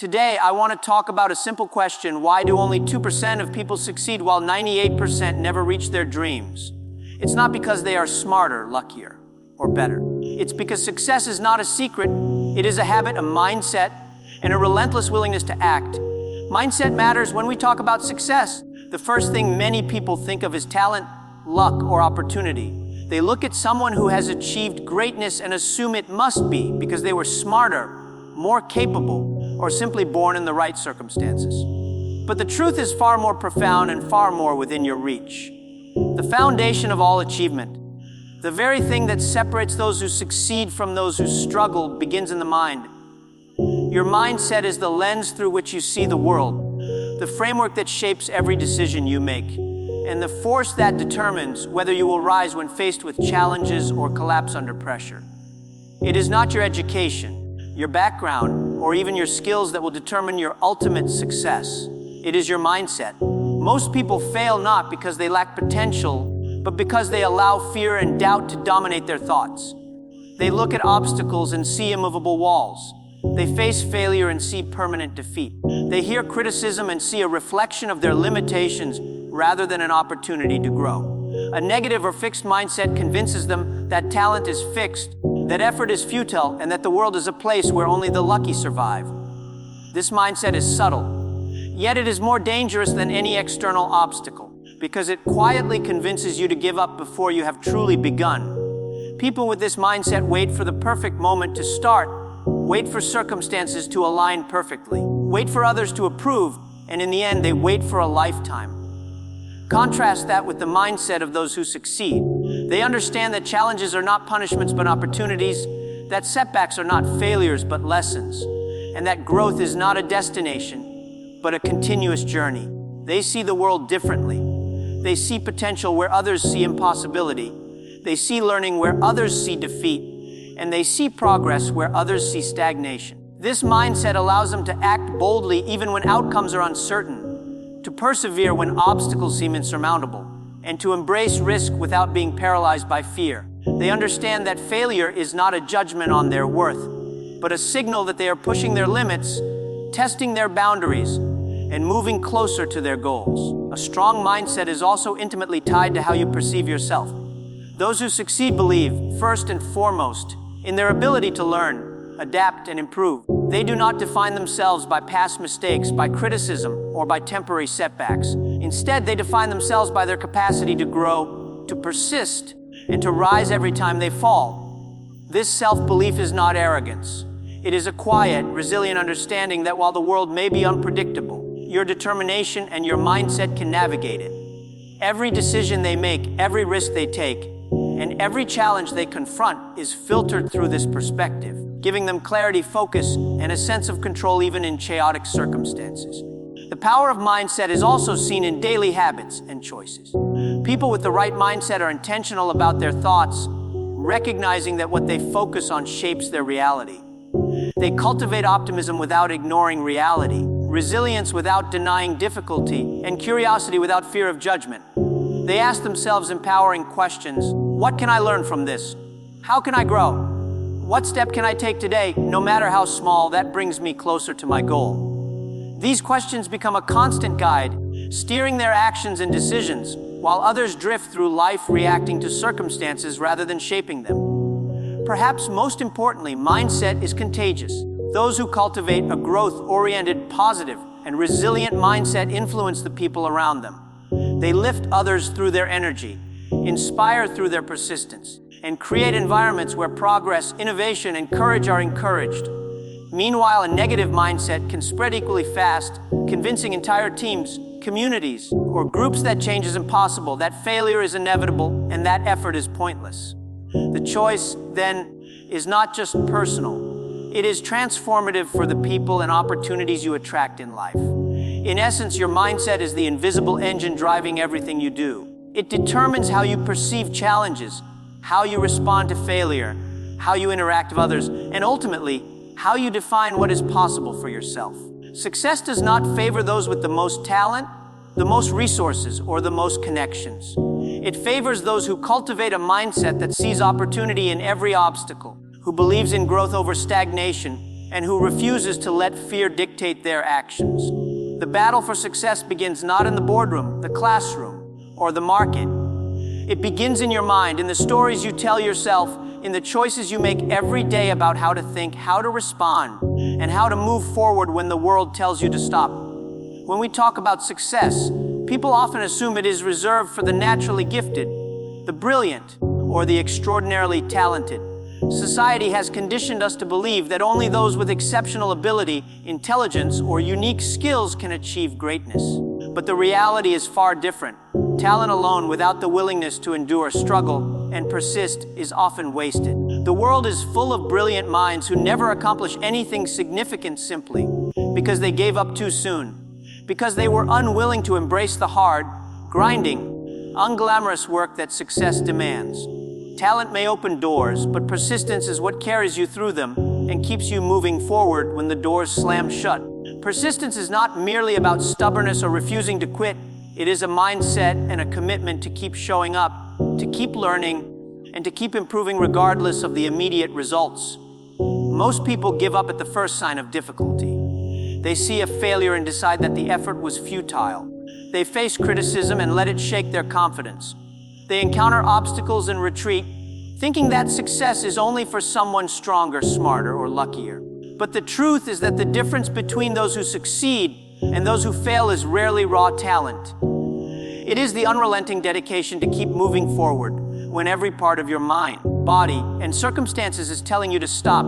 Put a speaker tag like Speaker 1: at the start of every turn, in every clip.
Speaker 1: Today, I want to talk about a simple question: why do only 2% of people succeed while 98% never reach their dreams? It's not because they are smarter, luckier, or better. It's because success is not a secret. It is a habit, a mindset, and a relentless willingness to act. Mindset matters when we talk about success. The first thing many people think of is talent, luck, or opportunity. They look at someone who has achieved greatness and assume it must be because they were smarter, more capable, or simply born in the right circumstances. But the truth is far more profound and far more within your reach. The foundation of all achievement, the very thing that separates those who succeed from those who struggle, begins in the mind. Your mindset is the lens through which you see the world, the framework that shapes every decision you make, and the force that determines whether you will rise when faced with challenges or collapse under pressure. It is not your education, your background, or even your skills that will determine your ultimate success. It is your mindset. Most people fail not because they lack potential, but because they allow fear and doubt to dominate their thoughts. They look at obstacles and see immovable walls. They face failure and see permanent defeat. They hear criticism and see a reflection of their limitations rather than an opportunity to grow. A negative or fixed mindset convinces them that talent is fixed, that effort is futile, and that the world is a place where only the lucky survive. This mindset is subtle, yet it is more dangerous than any external obstacle, because it quietly convinces you to give up before you have truly begun. People with this mindset wait for the perfect moment to start, wait for circumstances to align perfectly, wait for others to approve, and in the end, they wait for a lifetime. Contrast that with the mindset of those who succeed. They understand that challenges are not punishments but opportunities, that setbacks are not failures but lessons, and that growth is not a destination but a continuous journey. They see the world differently. They see potential where others see impossibility. They see learning where others see defeat, and they see progress where others see stagnation. This mindset allows them to act boldly even when outcomes are uncertain, to persevere when obstacles seem insurmountable, and to embrace risk without being paralyzed by fear. They understand that failure is not a judgment on their worth, but a signal that they are pushing their limits, testing their boundaries, and moving closer to their goals. A strong mindset is also intimately tied to how you perceive yourself. Those who succeed believe, first and foremost, in their ability to learn, adapt, and improve. They do not define themselves by past mistakes, by criticism, or by temporary setbacks. Instead, they define themselves by their capacity to grow, to persist, and to rise every time they fall. This self-belief is not arrogance. It is a quiet, resilient understanding that while the world may be unpredictable, your determination and your mindset can navigate it. Every decision they make, every risk they take, and every challenge they confront is filtered through this perspective, giving them clarity, focus, and a sense of control even in chaotic circumstances. The power of mindset is also seen in daily habits and choices. People with the right mindset are intentional about their thoughts, recognizing that what they focus on shapes their reality. They cultivate optimism without ignoring reality, resilience without denying difficulty, and curiosity without fear of judgment. They ask themselves empowering questions. What can I learn from this? How can I grow? What step can I take today, no matter how small, that brings me closer to my goal? These questions become a constant guide, steering their actions and decisions, while others drift through life reacting to circumstances rather than shaping them. Perhaps most importantly, mindset is contagious. Those who cultivate a growth-oriented, positive, and resilient mindset influence the people around them. They lift others through their energy, inspire through their persistence, and create environments where progress, innovation, and courage are encouraged. Meanwhile, a negative mindset can spread equally fast, convincing entire teams, communities, or groups that change is impossible, that failure is inevitable, and that effort is pointless. The choice, then, is not just personal. It is transformative for the people and opportunities you attract in life. In essence, your mindset is the invisible engine driving everything you do. It determines how you perceive challenges, how you respond to failure, how you interact with others, and ultimately, how you define what is possible for yourself. Success does not favor those with the most talent, the most resources, or the most connections. It favors those who cultivate a mindset that sees opportunity in every obstacle, who believes in growth over stagnation, and who refuses to let fear dictate their actions. The battle for success begins not in the boardroom, the classroom, or the market. It begins in your mind, in the stories you tell yourself, in the choices you make every day about how to think, how to respond, and how to move forward when the world tells you to stop. When we talk about success, people often assume it is reserved for the naturally gifted, the brilliant, or the extraordinarily talented. Society has conditioned us to believe that only those with exceptional ability, intelligence, or unique skills can achieve greatness. But the reality is far different. Talent alone, without the willingness to endure struggle and persist, is often wasted. The world is full of brilliant minds who never accomplish anything significant simply because they gave up too soon, because they were unwilling to embrace the hard, grinding, unglamorous work that success demands. Talent may open doors, but persistence is what carries you through them and keeps you moving forward when the doors slam shut. Persistence is not merely about stubbornness or refusing to quit. It is a mindset and a commitment to keep showing up, to keep learning, and to keep improving regardless of the immediate results. Most people give up at the first sign of difficulty. They see a failure and decide that the effort was futile. They face criticism and let it shake their confidence. They encounter obstacles and retreat, thinking that success is only for someone stronger, smarter, or luckier. But the truth is that the difference between those who succeed and those who fail is rarely raw talent. It is the unrelenting dedication to keep moving forward when every part of your mind, body, and circumstances is telling you to stop.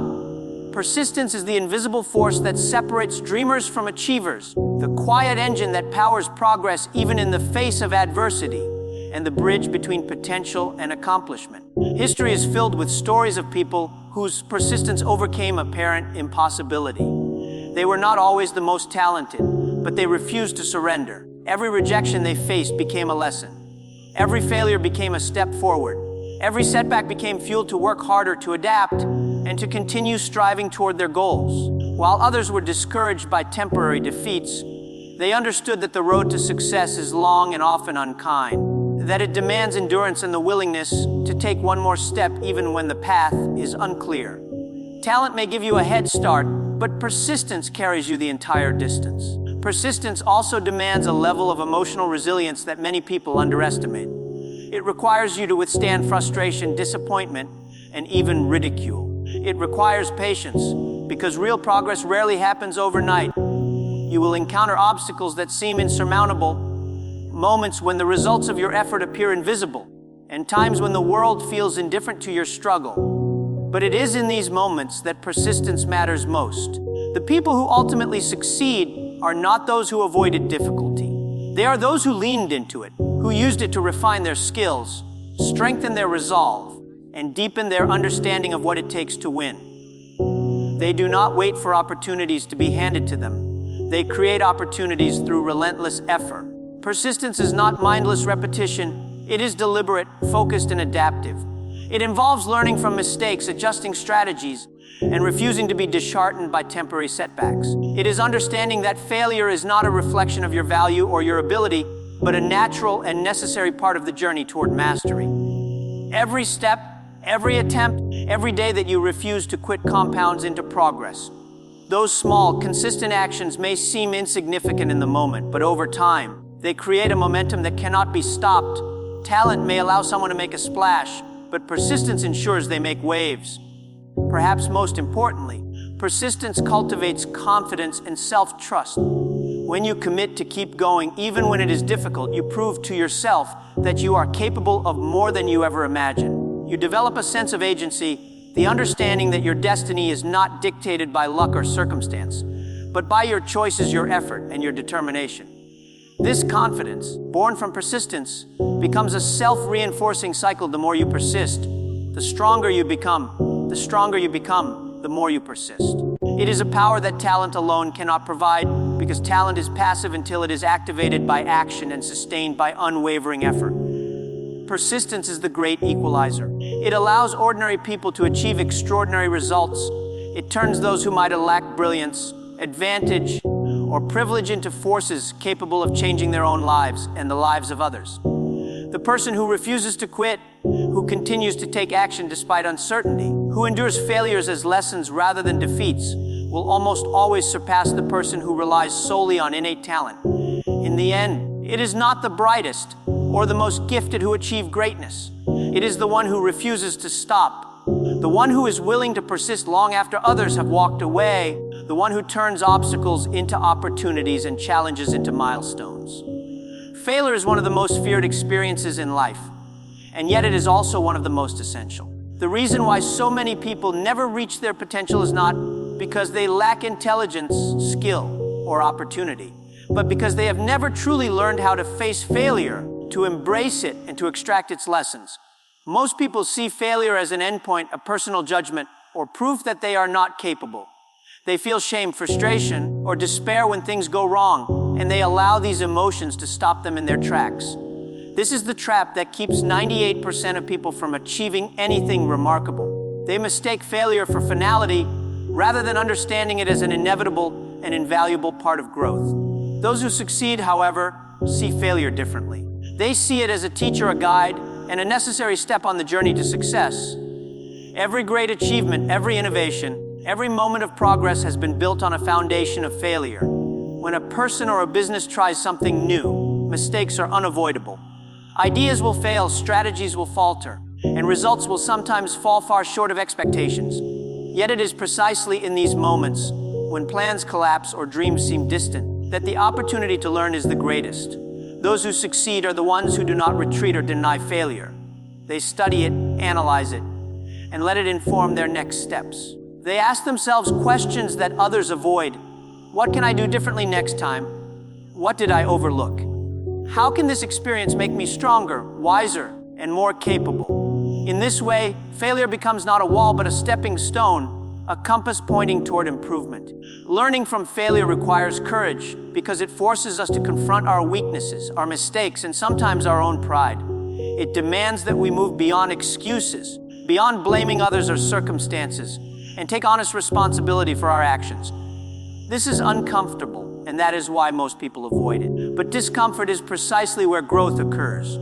Speaker 1: Persistence is the invisible force that separates dreamers from achievers, the quiet engine that powers progress even in the face of adversity, and the bridge between potential and accomplishment. History is filled with stories of people whose persistence overcame apparent impossibility. They were not always the most talented, but they refused to surrender. Every rejection they faced became a lesson. Every failure became a step forward. Every setback became fuel to work harder, to adapt, and to continue striving toward their goals. While others were discouraged by temporary defeats, they understood that the road to success is long and often unkind, that it demands endurance and the willingness to take one more step even when the path is unclear. Talent may give you a head start, but persistence carries you the entire distance. Persistence also demands a level of emotional resilience that many people underestimate. It requires you to withstand frustration, disappointment, and even ridicule. It requires patience, because real progress rarely happens overnight. You will encounter obstacles that seem insurmountable, moments when the results of your effort appear invisible, and times when the world feels indifferent to your struggle. But it is in these moments that persistence matters most. The people who ultimately succeed are not those who avoided difficulty. They are those who leaned into it, who used it to refine their skills, strengthen their resolve, and deepen their understanding of what it takes to win. They do not wait for opportunities to be handed to them. They create opportunities through relentless effort. Persistence is not mindless repetition. It is deliberate, focused, and adaptive. It involves learning from mistakes, adjusting strategies, and refusing to be disheartened by temporary setbacks. It is understanding that failure is not a reflection of your value or your ability, but a natural and necessary part of the journey toward mastery. Every step, every attempt, every day that you refuse to quit compounds into progress. Those small, consistent actions may seem insignificant in the moment, but over time, they create a momentum that cannot be stopped. Talent may allow someone to make a splash, but persistence ensures they make waves. Perhaps most importantly, persistence cultivates confidence and self-trust. When you commit to keep going, even when it is difficult, you prove to yourself that you are capable of more than you ever imagined. You develop a sense of agency, the understanding that your destiny is not dictated by luck or circumstance, but by your choices, your effort, and your determination. This confidence, born from persistence, becomes a self-reinforcing cycle. The more you persist, the stronger you become. The stronger you become, the more you persist. It is a power that talent alone cannot provide, because talent is passive until it is activated by action and sustained by unwavering effort. Persistence is the great equalizer. It allows ordinary people to achieve extraordinary results. It turns those who might have lacked brilliance, advantage, or privilege into forces capable of changing their own lives and the lives of others. The person who refuses to quit, who continues to take action despite uncertainty, who endures failures as lessons rather than defeats, will almost always surpass the person who relies solely on innate talent. In the end, it is not the brightest or the most gifted who achieve greatness. It is the one who refuses to stop, the one who is willing to persist long after others have walked away, the one who turns obstacles into opportunities and challenges into milestones. Failure is one of the most feared experiences in life, and yet it is also one of the most essential. The reason why so many people never reach their potential is not because they lack intelligence, skill, or opportunity, but because they have never truly learned how to face failure, to embrace it, and to extract its lessons. Most people see failure as an endpoint, a personal judgment, or proof that they are not capable. They feel shame, frustration, or despair when things go wrong, and they allow these emotions to stop them in their tracks. This is the trap that keeps 98% of people from achieving anything remarkable. They mistake failure for finality rather than understanding it as an inevitable and invaluable part of growth. Those who succeed, however, see failure differently. They see it as a teacher, a guide, and a necessary step on the journey to success. Every great achievement, every innovation, every moment of progress has been built on a foundation of failure. When a person or a business tries something new, mistakes are unavoidable. Ideas will fail, strategies will falter, and results will sometimes fall far short of expectations. Yet it is precisely in these moments, when plans collapse or dreams seem distant, that the opportunity to learn is the greatest. Those who succeed are the ones who do not retreat or deny failure. They study it, analyze it, and let it inform their next steps. They ask themselves questions that others avoid. What can I do differently next time? What did I overlook? How can this experience make me stronger, wiser, and more capable? In this way, failure becomes not a wall but a stepping stone, a compass pointing toward improvement. Learning from failure requires courage because it forces us to confront our weaknesses, our mistakes, and sometimes our own pride. It demands that we move beyond excuses, beyond blaming others or circumstances, and take honest responsibility for our actions. This is uncomfortable, and that is why most people avoid it. But discomfort is precisely where growth occurs.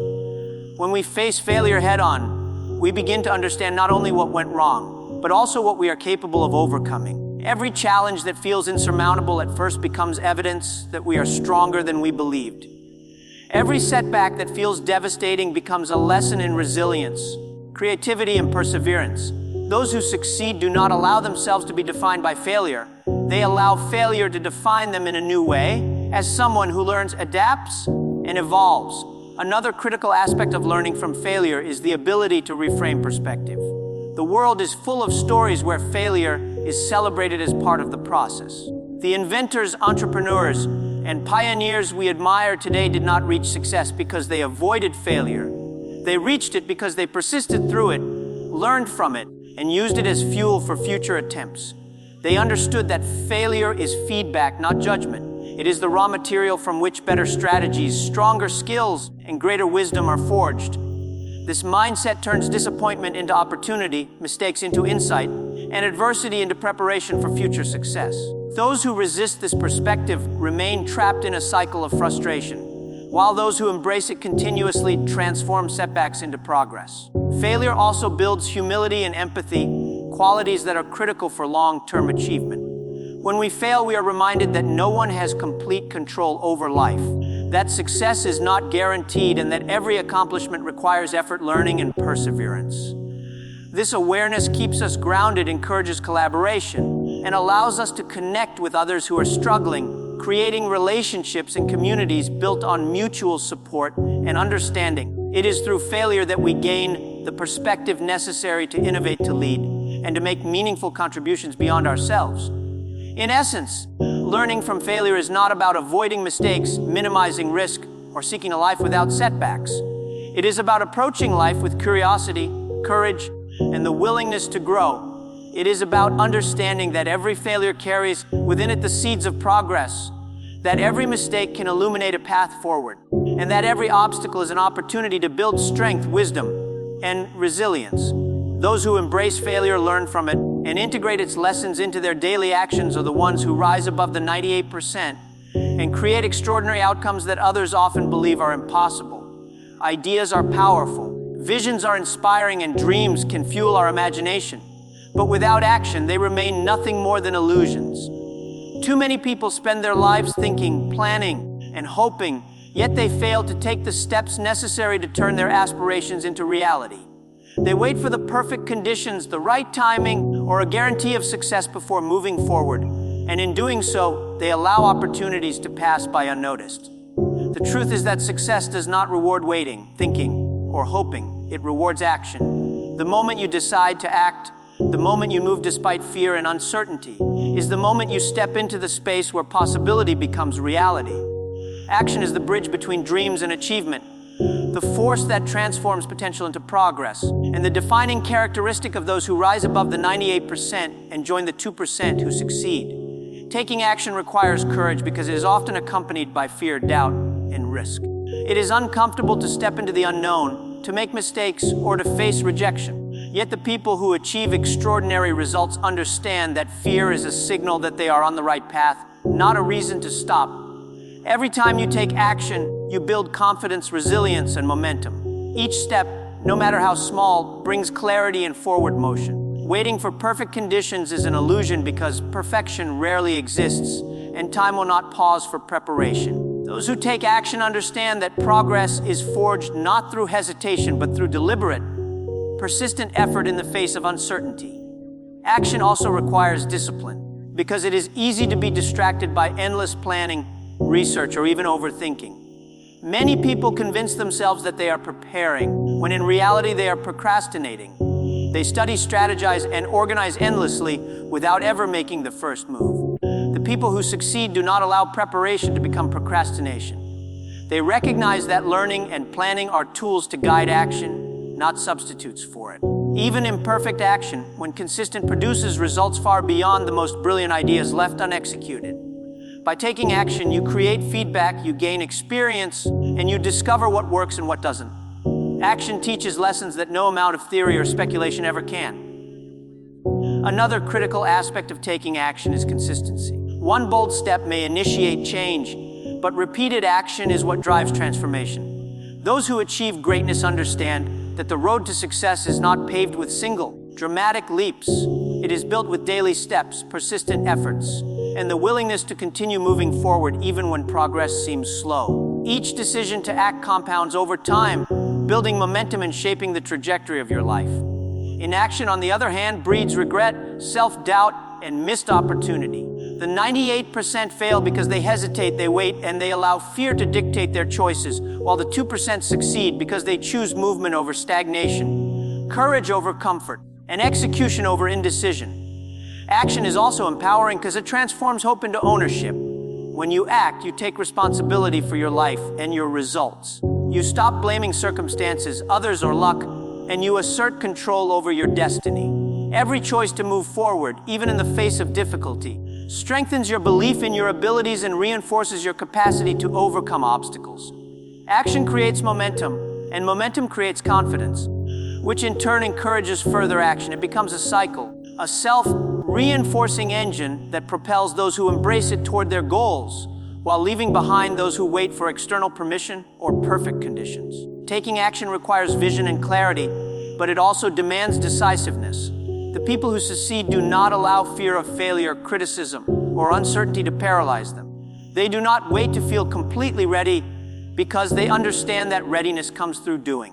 Speaker 1: When we face failure head-on, we begin to understand not only what went wrong, but also what we are capable of overcoming. Every challenge that feels insurmountable at first becomes evidence that we are stronger than we believed. Every setback that feels devastating becomes a lesson in resilience, creativity, and perseverance. Those who succeed do not allow themselves to be defined by failure. They allow failure to define them in a new way, as someone who learns, adapts, and evolves. Another critical aspect of learning from failure is the ability to reframe perspective. The world is full of stories where failure is celebrated as part of the process. The inventors, entrepreneurs, and pioneers we admire today did not reach success because they avoided failure. They reached it because they persisted through it, learned from it, and used it as fuel for future attempts. They understood that failure is feedback, not judgment. It is the raw material from which better strategies, stronger skills, and greater wisdom are forged. This mindset turns disappointment into opportunity, mistakes into insight, and adversity into preparation for future success. Those who resist this perspective remain trapped in a cycle of frustration, while those who embrace it continuously transform setbacks into progress. Failure also builds humility and empathy, qualities that are critical for long-term achievement. When we fail, we are reminded that no one has complete control over life, that success is not guaranteed, and that every accomplishment requires effort, learning, and perseverance. This awareness keeps us grounded, encourages collaboration, and allows us to connect with others who are struggling, creating relationships and communities built on mutual support and understanding. It is through failure that we gain the perspective necessary to innovate, to lead, and to make meaningful contributions beyond ourselves. In essence, learning from failure is not about avoiding mistakes, minimizing risk, or seeking a life without setbacks. It is about approaching life with curiosity, courage, and the willingness to grow. It is about understanding that every failure carries within it the seeds of progress, that every mistake can illuminate a path forward, and that every obstacle is an opportunity to build strength, wisdom, and resilience. Those who embrace failure, learn from it, and integrate its lessons into their daily actions are the ones who rise above the 98% and create extraordinary outcomes that others often believe are impossible. Ideas are powerful, visions are inspiring, and dreams can fuel our imagination. But without action, they remain nothing more than illusions. Too many people spend their lives thinking, planning, and hoping, yet they fail to take the steps necessary to turn their aspirations into reality. They wait for the perfect conditions, the right timing, or a guarantee of success before moving forward. And in doing so, they allow opportunities to pass by unnoticed. The truth is that success does not reward waiting, thinking, or hoping. It rewards action. The moment you decide to act, the moment you move despite fear and uncertainty, is the moment you step into the space where possibility becomes reality. Action is the bridge between dreams and achievement, the force that transforms potential into progress, and the defining characteristic of those who rise above the 98% and join the 2% who succeed. Taking action requires courage because it is often accompanied by fear, doubt, and risk. It is uncomfortable to step into the unknown, to make mistakes, or to face rejection. Yet the people who achieve extraordinary results understand that fear is a signal that they are on the right path, not a reason to stop. Every time you take action, you build confidence, resilience, and momentum. Each step, no matter how small, brings clarity and forward motion. Waiting for perfect conditions is an illusion because perfection rarely exists, and time will not pause for preparation. Those who take action understand that progress is forged not through hesitation, but through deliberate, persistent effort in the face of uncertainty. Action also requires discipline, because it is easy to be distracted by endless planning, research, or even overthinking. Many people convince themselves that they are preparing, when in reality they are procrastinating. They study, strategize, and organize endlessly without ever making the first move. The people who succeed do not allow preparation to become procrastination. They recognize that learning and planning are tools to guide action, not substitutes for it. Even imperfect action, when consistent, produces results far beyond the most brilliant ideas left unexecuted. By taking action, you create feedback, you gain experience, and you discover what works and what doesn't. Action teaches lessons that no amount of theory or speculation ever can. Another critical aspect of taking action is consistency. One bold step may initiate change, but repeated action is what drives transformation. Those who achieve greatness understand that the road to success is not paved with single, dramatic leaps. It is built with daily steps, persistent efforts, and the willingness to continue moving forward even when progress seems slow. Each decision to act compounds over time, building momentum and shaping the trajectory of your life. Inaction, on the other hand, breeds regret, self-doubt, and missed opportunity. The 98% fail because they hesitate, they wait, and they allow fear to dictate their choices, while the 2% succeed because they choose movement over stagnation, courage over comfort, and execution over indecision. Action is also empowering because it transforms hope into ownership. When you act, you take responsibility for your life and your results. You stop blaming circumstances, others, or luck, and you assert control over your destiny. Every choice to move forward, even in the face of difficulty, strengthens your belief in your abilities and reinforces your capacity to overcome obstacles. Action creates momentum, and momentum creates confidence, which in turn encourages further action. It becomes a cycle, a self-reinforcing engine that propels those who embrace it toward their goals, while leaving behind those who wait for external permission or perfect conditions. Taking action requires vision and clarity, but it also demands decisiveness. The people who succeed do not allow fear of failure, criticism, or uncertainty to paralyze them. They do not wait to feel completely ready because they understand that readiness comes through doing.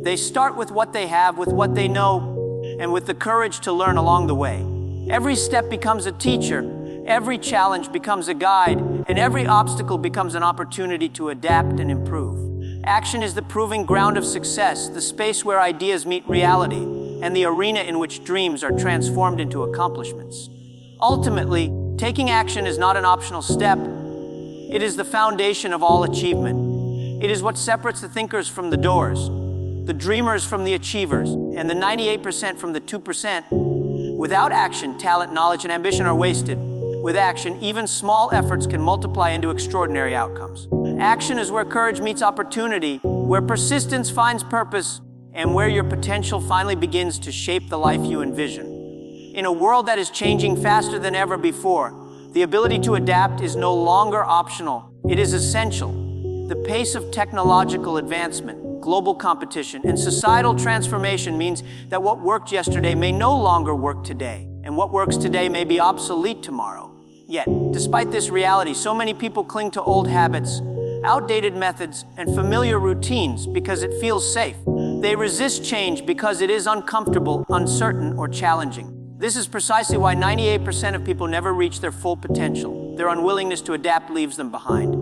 Speaker 1: They start with what they have, with what they know, and with the courage to learn along the way. Every step becomes a teacher, every challenge becomes a guide, and every obstacle becomes an opportunity to adapt and improve. Action is the proving ground of success, the space where ideas meet reality, and the arena in which dreams are transformed into accomplishments. Ultimately, taking action is not an optional step. It is the foundation of all achievement. It is what separates the thinkers from the doers, the dreamers from the achievers, and the 98% from the 2%. Without action, talent, knowledge, and ambition are wasted. With action, even small efforts can multiply into extraordinary outcomes. Action is where courage meets opportunity, where persistence finds purpose, and where your potential finally begins to shape the life you envision. In a world that is changing faster than ever before, the ability to adapt is no longer optional. It is essential. The pace of technological advancement, global competition, and societal transformation means that what worked yesterday may no longer work today, and what works today may be obsolete tomorrow. Yet, despite this reality, so many people cling to old habits, outdated methods, and familiar routines because it feels safe. They resist change because it is uncomfortable, uncertain, or challenging. This is precisely why 98% of people never reach their full potential. Their unwillingness to adapt leaves them behind.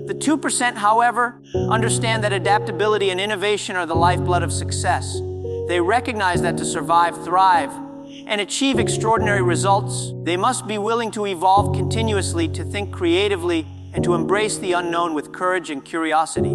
Speaker 1: The 2%, however, understand that adaptability and innovation are the lifeblood of success. They recognize that to survive, thrive, and achieve extraordinary results, they must be willing to evolve continuously, to think creatively, and to embrace the unknown with courage and curiosity.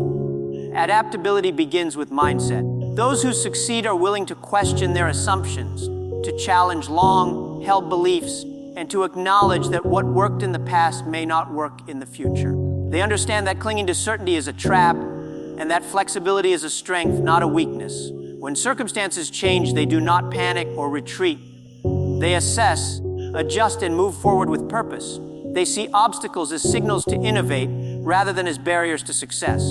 Speaker 1: Adaptability begins with mindset. Those who succeed are willing to question their assumptions, to challenge long-held beliefs, and to acknowledge that what worked in the past may not work in the future. They understand that clinging to certainty is a trap, and that flexibility is a strength, not a weakness. When circumstances change, they do not panic or retreat. They assess, adjust, and move forward with purpose. They see obstacles as signals to innovate rather than as barriers to success.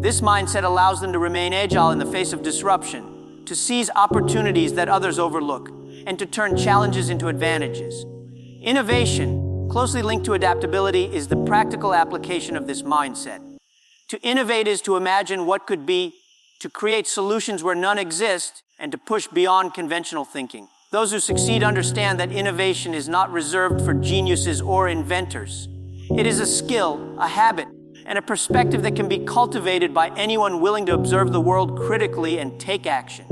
Speaker 1: This mindset allows them to remain agile in the face of disruption, to seize opportunities that others overlook, and to turn challenges into advantages. Innovation, closely linked to adaptability, is the practical application of this mindset. To innovate is to imagine what could be, to create solutions where none exist, and to push beyond conventional thinking. Those who succeed understand that innovation is not reserved for geniuses or inventors. It is a skill, a habit, and a perspective that can be cultivated by anyone willing to observe the world critically and take action.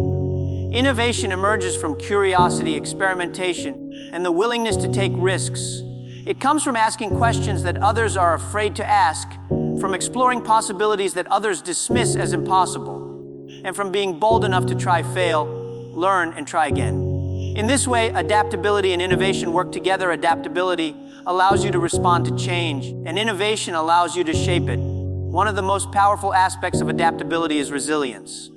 Speaker 1: Innovation emerges from curiosity, experimentation, and the willingness to take risks. It comes from asking questions that others are afraid to ask, from exploring possibilities that others dismiss as impossible, and from being bold enough to try, fail, learn, and try again. In this way, adaptability and innovation work together. Adaptability allows you to respond to change, and innovation allows you to shape it. One of the most powerful aspects of adaptability is resilience.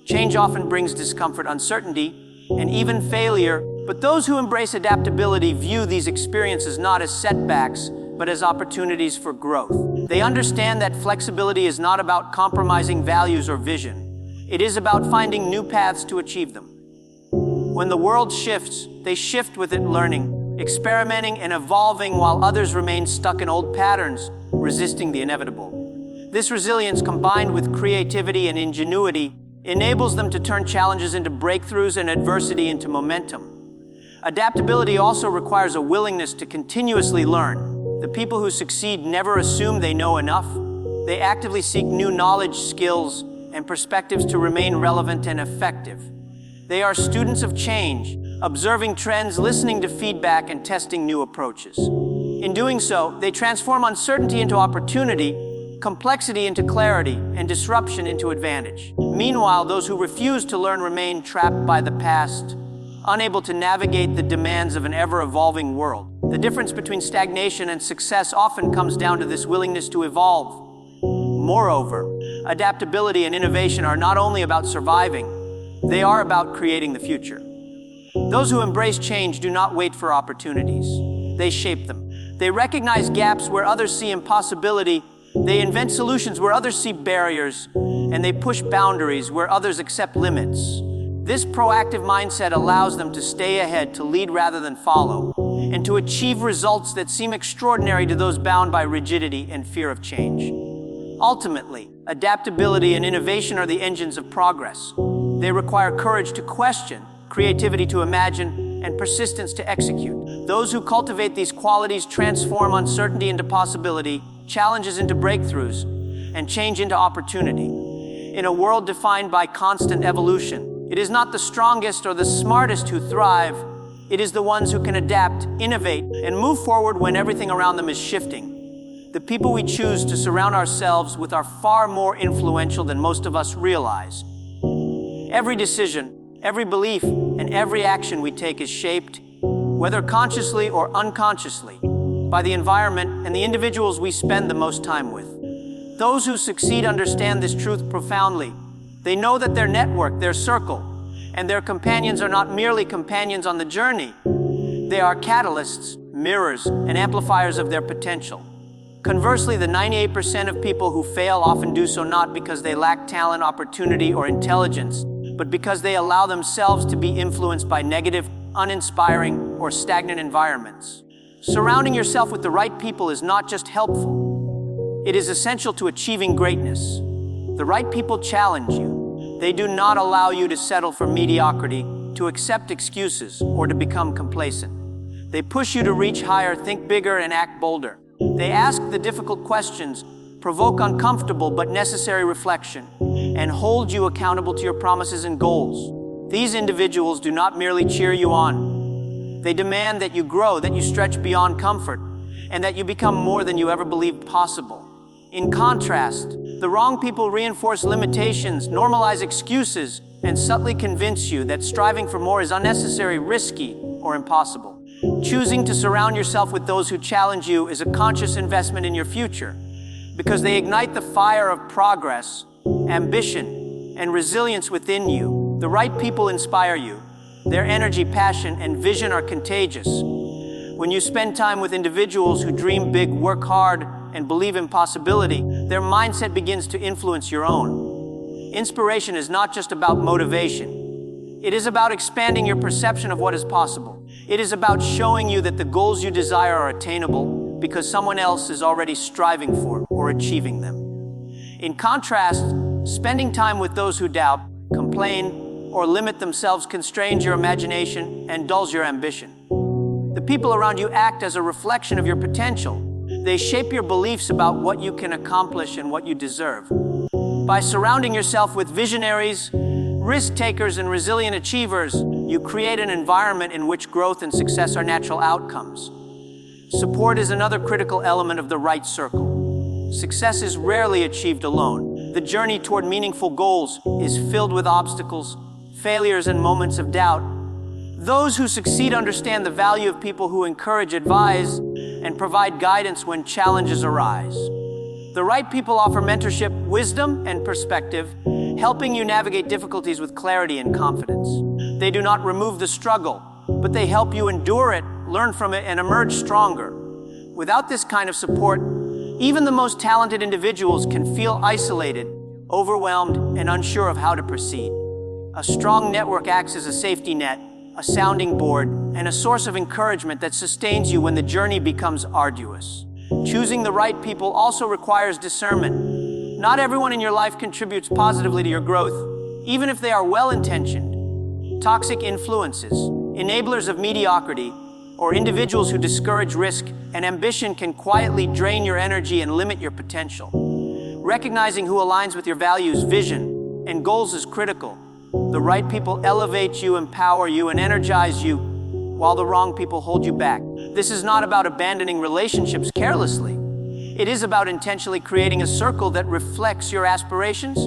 Speaker 1: Change often brings discomfort, uncertainty, and even failure, but those who embrace adaptability view these experiences not as setbacks, but as opportunities for growth. They understand that flexibility is not about compromising values or vision. It is about finding new paths to achieve them. When the world shifts, they shift with it, learning, experimenting, and evolving, while others remain stuck in old patterns, resisting the inevitable. This resilience, combined with creativity and ingenuity, enables them to turn challenges into breakthroughs and adversity into momentum. Adaptability also requires a willingness to continuously learn. The people who succeed never assume they know enough. They actively seek new knowledge, skills, and perspectives to remain relevant and effective. They are students of change, observing trends, listening to feedback, and testing new approaches. In doing so, they transform uncertainty into opportunity, complexity into clarity, and disruption into advantage. Meanwhile, those who refuse to learn remain trapped by the past, unable to navigate the demands of an ever-evolving world. The difference between stagnation and success often comes down to this willingness to evolve. Moreover, adaptability and innovation are not only about surviving, they are about creating the future. Those who embrace change do not wait for opportunities. They shape them. They recognize gaps where others see impossibility. They invent solutions where others see barriers, and they push boundaries where others accept limits. This proactive mindset allows them to stay ahead, to lead rather than follow, and to achieve results that seem extraordinary to those bound by rigidity and fear of change. Ultimately, adaptability and innovation are the engines of progress. They require courage to question, creativity to imagine, and persistence to execute. Those who cultivate these qualities transform uncertainty into possibility, challenges into breakthroughs, and change into opportunity. In a world defined by constant evolution, it is not the strongest or the smartest who thrive. It is the ones who can adapt, innovate, and move forward when everything around them is shifting. The people we choose to surround ourselves with are far more influential than most of us realize. Every decision, every belief, and every action we take is shaped, whether consciously or unconsciously, by the environment and the individuals we spend the most time with. Those who succeed understand this truth profoundly. They know that their network, their circle, and their companions are not merely companions on the journey. They are catalysts, mirrors, and amplifiers of their potential. Conversely, the 98% of people who fail often do so not because they lack talent, opportunity, or intelligence, but because they allow themselves to be influenced by negative, uninspiring, or stagnant environments. Surrounding yourself with the right people is not just helpful. It is essential to achieving greatness. The right people challenge you. They do not allow you to settle for mediocrity, to accept excuses, or to become complacent. They push you to reach higher, think bigger, and act bolder. They ask the difficult questions, provoke uncomfortable but necessary reflection, and hold you accountable to your promises and goals. These individuals do not merely cheer you on. They demand that you grow, that you stretch beyond comfort, and that you become more than you ever believed possible. In contrast, the wrong people reinforce limitations, normalize excuses, and subtly convince you that striving for more is unnecessary, risky, or impossible. Choosing to surround yourself with those who challenge you is a conscious investment in your future, because they ignite the fire of progress, ambition, and resilience within you. The right people inspire you. Their energy, passion, and vision are contagious. When you spend time with individuals who dream big, work hard, and believe in possibility, their mindset begins to influence your own. Inspiration is not just about motivation. It is about expanding your perception of what is possible. It is about showing you that the goals you desire are attainable because someone else is already striving for or achieving them. In contrast, spending time with those who doubt, complain, or limit themselves constrains your imagination and dulls your ambition. The people around you act as a reflection of your potential. They shape your beliefs about what you can accomplish and what you deserve. By surrounding yourself with visionaries, risk-takers, and resilient achievers, you create an environment in which growth and success are natural outcomes. Support is another critical element of the right circle. Success is rarely achieved alone. The journey toward meaningful goals is filled with obstacles, failures, and moments of doubt. Those who succeed understand the value of people who encourage, advise, and provide guidance when challenges arise. The right people offer mentorship, wisdom, and perspective, helping you navigate difficulties with clarity and confidence. They do not remove the struggle, but they help you endure it, learn from it, and emerge stronger. Without this kind of support, even the most talented individuals can feel isolated, overwhelmed, and unsure of how to proceed. A strong network acts as a safety net, a sounding board, and a source of encouragement that sustains you when the journey becomes arduous. Choosing the right people also requires discernment. Not everyone in your life contributes positively to your growth, even if they are well-intentioned. Toxic influences, enablers of mediocrity, or individuals who discourage risk and ambition can quietly drain your energy and limit your potential. Recognizing who aligns with your values, vision, and goals is critical. The right people elevate you, empower you, and energize you, while the wrong people hold you back. This is not about abandoning relationships carelessly. It is about intentionally creating a circle that reflects your aspirations,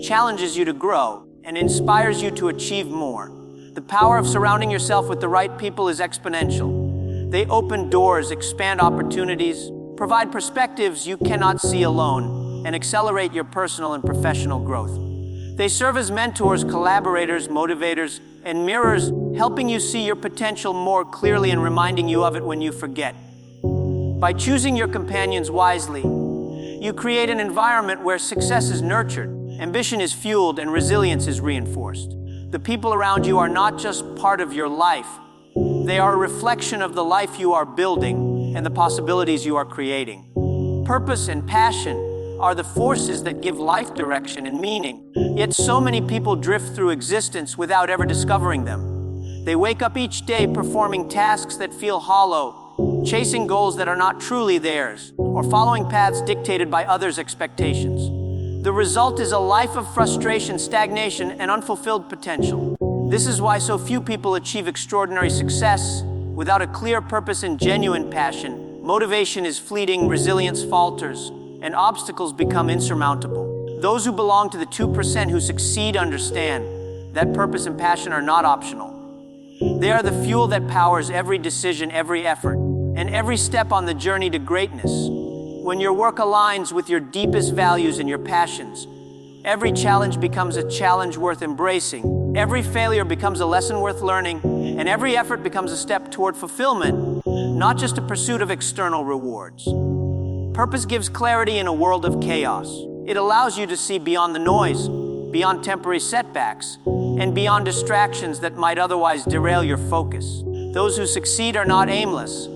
Speaker 1: challenges you to grow, and inspires you to achieve more. The power of surrounding yourself with the right people is exponential. They open doors, expand opportunities, provide perspectives you cannot see alone, and accelerate your personal and professional growth. They serve as mentors, collaborators, motivators, and mirrors, helping you see your potential more clearly and reminding you of it when you forget. By choosing your companions wisely, you create an environment where success is nurtured, ambition is fueled, and resilience is reinforced. The people around you are not just part of your life. They are a reflection of the life you are building and the possibilities you are creating. Purpose and passion are the forces that give life direction and meaning. Yet so many people drift through existence without ever discovering them. They wake up each day performing tasks that feel hollow, chasing goals that are not truly theirs, or following paths dictated by others' expectations. The result is a life of frustration, stagnation, and unfulfilled potential. This is why so few people achieve extraordinary success without a clear purpose and genuine passion. Motivation is fleeting, resilience falters, and obstacles become insurmountable. Those who belong to the 2% who succeed understand that purpose and passion are not optional. They are the fuel that powers every decision, every effort, and every step on the journey to greatness. When your work aligns with your deepest values and your passions, every challenge becomes a challenge worth embracing, every failure becomes a lesson worth learning, and every effort becomes a step toward fulfillment, not just a pursuit of external rewards. Purpose gives clarity in a world of chaos. It allows you to see beyond the noise, beyond temporary setbacks, and beyond distractions that might otherwise derail your focus. Those who succeed are not aimless.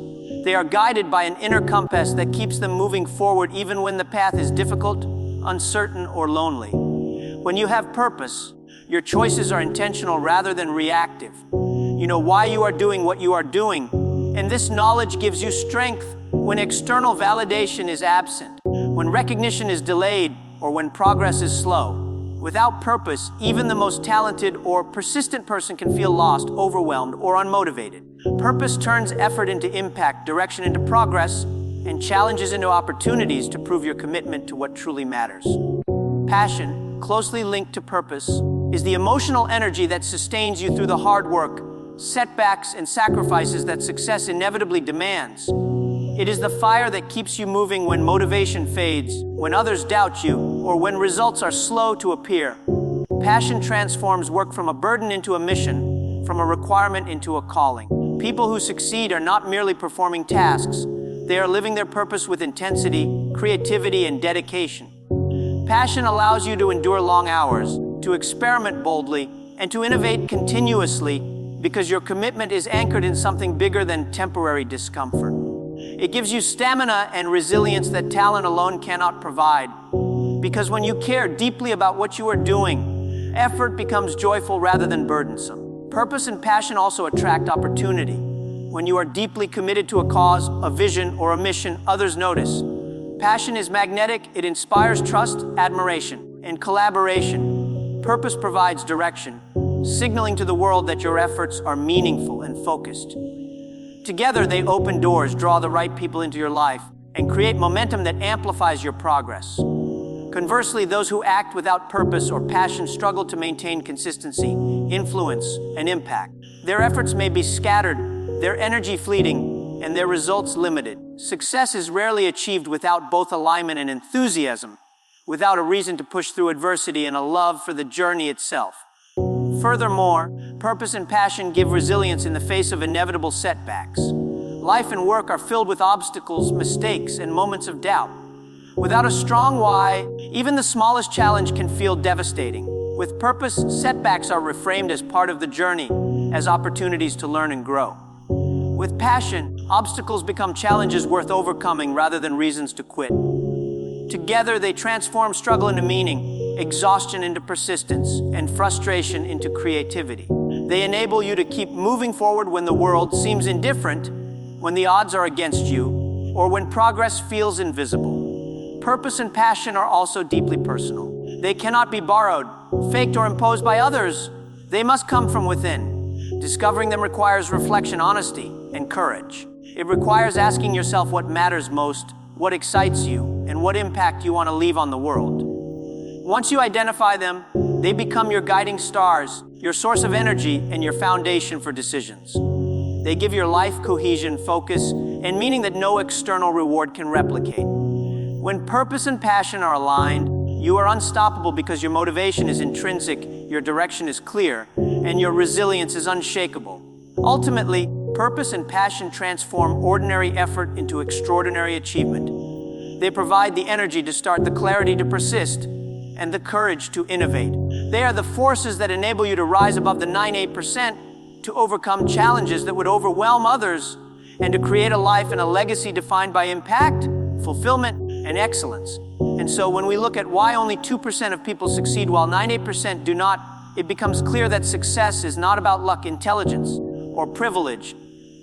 Speaker 1: They are guided by an inner compass that keeps them moving forward even when the path is difficult, uncertain, or lonely. When you have purpose, your choices are intentional rather than reactive. You know why you are doing what you are doing, and this knowledge gives you strength when external validation is absent, when recognition is delayed, or when progress is slow. Without purpose, even the most talented or persistent person can feel lost, overwhelmed, or unmotivated. Purpose turns effort into impact, direction into progress, and challenges into opportunities to prove your commitment to what truly matters. Passion, closely linked to purpose, is the emotional energy that sustains you through the hard work, setbacks, and sacrifices that success inevitably demands. It is the fire that keeps you moving when motivation fades, when others doubt you, or when results are slow to appear. Passion transforms work from a burden into a mission, from a requirement into a calling. People who succeed are not merely performing tasks, they are living their purpose with intensity, creativity, and dedication. Passion allows you to endure long hours, to experiment boldly, and to innovate continuously because your commitment is anchored in something bigger than temporary discomfort. It gives you stamina and resilience that talent alone cannot provide. Because when you care deeply about what you are doing, effort becomes joyful rather than burdensome. Purpose and passion also attract opportunity. When you are deeply committed to a cause, a vision, or a mission, others notice. Passion is magnetic, it inspires trust, admiration, and collaboration. Purpose provides direction, signaling to the world that your efforts are meaningful and focused. Together, they open doors, draw the right people into your life, and create momentum that amplifies your progress. Conversely, those who act without purpose or passion struggle to maintain consistency, influence, and impact. Their efforts may be scattered, their energy fleeting, and their results limited. Success is rarely achieved without both alignment and enthusiasm, without a reason to push through adversity and a love for the journey itself. Furthermore, purpose and passion give resilience in the face of inevitable setbacks. Life and work are filled with obstacles, mistakes, and moments of doubt. Without a strong why, even the smallest challenge can feel devastating. With purpose, setbacks are reframed as part of the journey, as opportunities to learn and grow. With passion, obstacles become challenges worth overcoming rather than reasons to quit. Together, they transform struggle into meaning, exhaustion into persistence, and frustration into creativity. They enable you to keep moving forward when the world seems indifferent, when the odds are against you, or when progress feels invisible. Purpose and passion are also deeply personal. They cannot be borrowed, faked, or imposed by others. They must come from within. Discovering them requires reflection, honesty, and courage. It requires asking yourself what matters most, what excites you, and what impact you want to leave on the world. Once you identify them, they become your guiding stars, your source of energy, and your foundation for decisions. They give your life cohesion, focus, and meaning that no external reward can replicate. When purpose and passion are aligned, you are unstoppable because your motivation is intrinsic, your direction is clear, and your resilience is unshakable. Ultimately, purpose and passion transform ordinary effort into extraordinary achievement. They provide the energy to start, the clarity to persist, and the courage to innovate. They are the forces that enable you to rise above the 98%, to overcome challenges that would overwhelm others, and to create a life and a legacy defined by impact, fulfillment, and excellence. And so when we look at why only 2% of people succeed while 98% do not, it becomes clear that success is not about luck, intelligence, or privilege.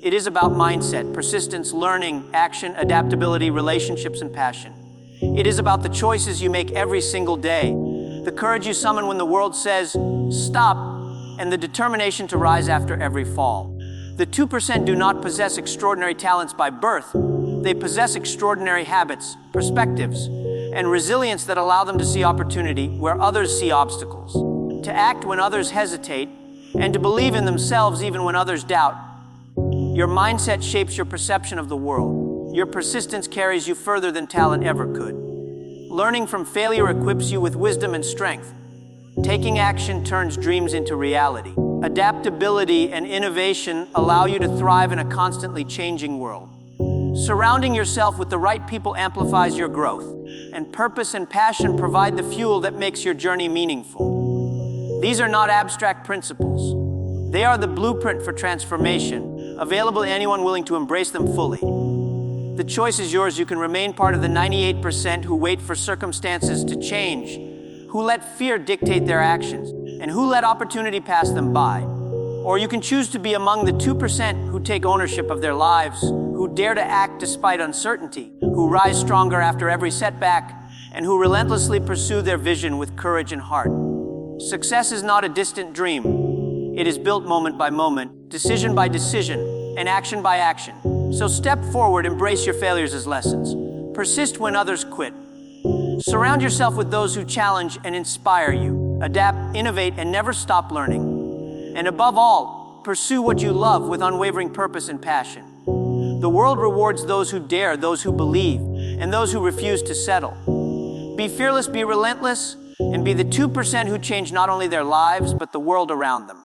Speaker 1: It is about mindset, persistence, learning, action, adaptability, relationships, and passion. It is about the choices you make every single day, the courage you summon when the world says, stop, and the determination to rise after every fall. The 2% do not possess extraordinary talents by birth. They possess extraordinary habits, perspectives, and resilience that allow them to see opportunity where others see obstacles, to act when others hesitate, and to believe in themselves even when others doubt. Your mindset shapes your perception of the world. Your persistence carries you further than talent ever could. Learning from failure equips you with wisdom and strength. Taking action turns dreams into reality. Adaptability and innovation allow you to thrive in a constantly changing world. Surrounding yourself with the right people amplifies your growth, and purpose and passion provide the fuel that makes your journey meaningful. These are not abstract principles. They are the blueprint for transformation, available to anyone willing to embrace them fully. The choice is yours. You can remain part of the 98% who wait for circumstances to change, who let fear dictate their actions, and who let opportunity pass them by. Or you can choose to be among the 2% who take ownership of their lives, who dare to act despite uncertainty, who rise stronger after every setback, and who relentlessly pursue their vision with courage and heart. Success is not a distant dream. It is built moment by moment, decision by decision, and action by action. So step forward, embrace your failures as lessons. Persist when others quit. Surround yourself with those who challenge and inspire you. Adapt, innovate, and never stop learning. And above all, pursue what you love with unwavering purpose and passion. The world rewards those who dare, those who believe, and those who refuse to settle. Be fearless, be relentless, and be the 2% who change not only their lives, but the world around them.